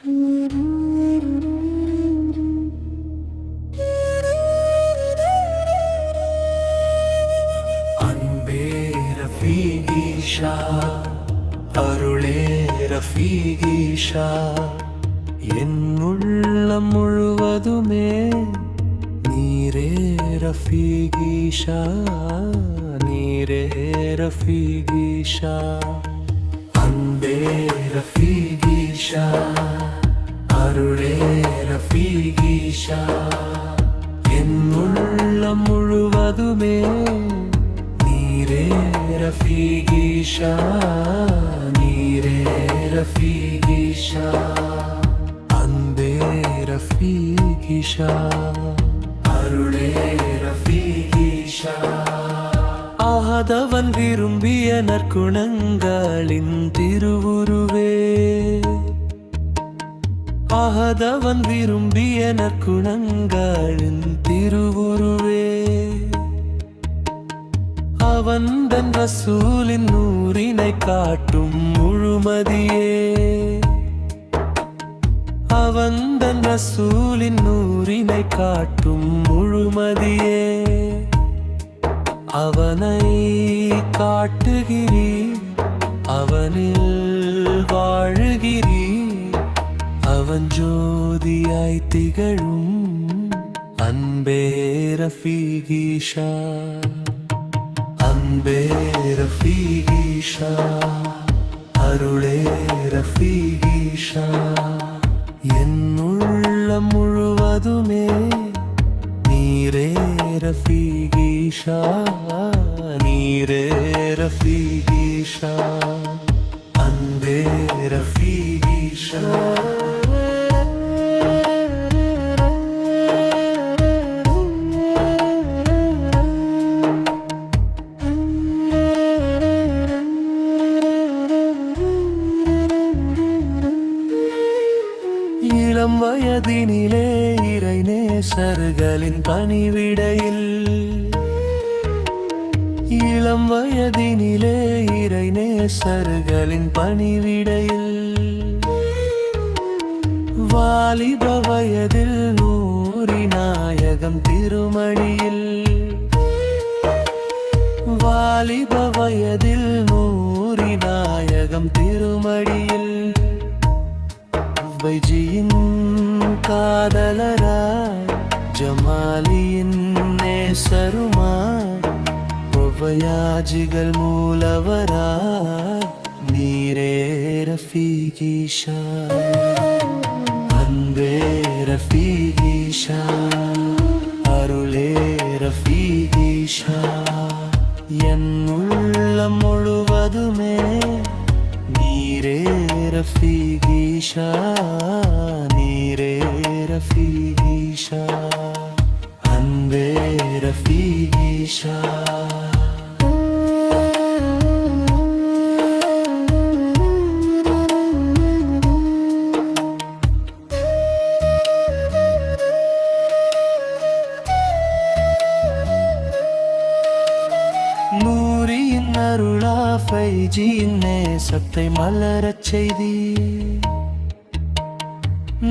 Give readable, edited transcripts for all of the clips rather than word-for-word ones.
அன்பே ரஃபீகீஷா, அருளே ரஃபீகீஷா, என் உள்ளம் முழுவதுமே நீரே ரஃபீகீஷா, நீரே ரஃபீகீஷா. அன்பே ரஃபீகீஷா, அருளே ரஃபீகீஷா, என் உள்ளம் முழுவதுமே நீரே ரஃபீகீஷா, நீரே ரஃபீகீஷா. அன்பே ரஃபீகீஷா, அருளே ரஃபீகீஷா. ஆதவன் விரும்பிய நற்குணங்களின் திருவுருவே, ஆதவன் விரும்பிய நற்குணங்களின் திருவுருவே, அவன் தன் ரசூலின் நூறினை காட்டும் முழுமதியே, அவன் தன் ரசூலின் நூறினை காட்டும் முழுமதியே. அவனை காட்டுகிறீர், அவனில் வாழுகிறீர், அவன் ஜோதியாய் திகழும் அன்பே ரஃபீகீஷா, அன்பே ரஃபீகீஷா, அருளே ரஃபீகீஷா, என் உள்ளம் முழுவதுமே நீரே ரஃபீகீஷா, நீரே ரஃபீகீஷா. அன்பே ரஃபீகீஷா. இளம் வயதினிலே இறை நேசர்களின் பணிவிடையில், இளம் வயதினிலே இறை நேசர்களின் பணிவிடையில், வாலிப வயதில் நூறி நாயகம் திருமணியில், வாலிப வயதில் நூறி நாயகம் திருமடியில், வைஜியின் காதலராய் ஜமாலியின் நேசருமாய், ஒவ்வையாஜிகள் மூலவராய் நீரே ரஃபீகீஷா, அன்பே ரஃபீகீஷா, அருளே ரஃபீகீஷா, என் உள்ளம் முழுவதுமே நீரே ரஃபீகீஷா, நீரே ரஃபீகீஷா. அன்பே ரஃபீகீஷா. நூரியின் அருளா ஃபைஜியின் நேசத்தை மலரச் செய்தி,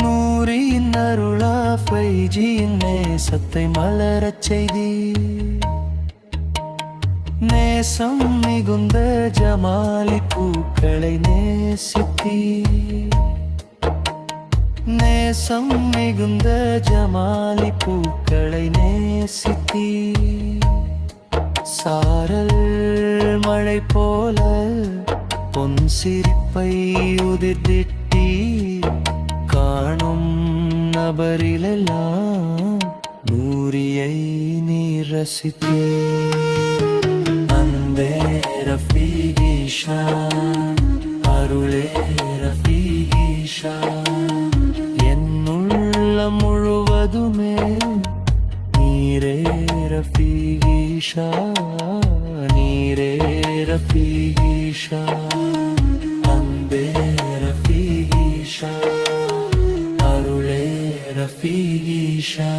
நூரியின் அருளா ஃபைஜியின் நேசத்தை மலரச் செய்தி, நேசம் மிகுந்த ஜமாலி பூக்களை நேசித்தி, நேசம் மிகுந்த ஜமாலி பூக்களை நேசித்தி, சாரல் மழை போல பொன் சிரிப்பை உதிர்த்திட்டி, காணும் நபரிலெல்லாம் நூரியை நீர் ரசித்தீ. அன்பே ரஃபீகீஷா, அருளே ரஃபீகீஷா, என் உள்ளம் முழுவதுமே நீரே ரஃபீகீஷா, நீரே ரஃபீகீஷா. அன்பே ரஃபீகீஷா, அருளே ரஃபீகீஷா.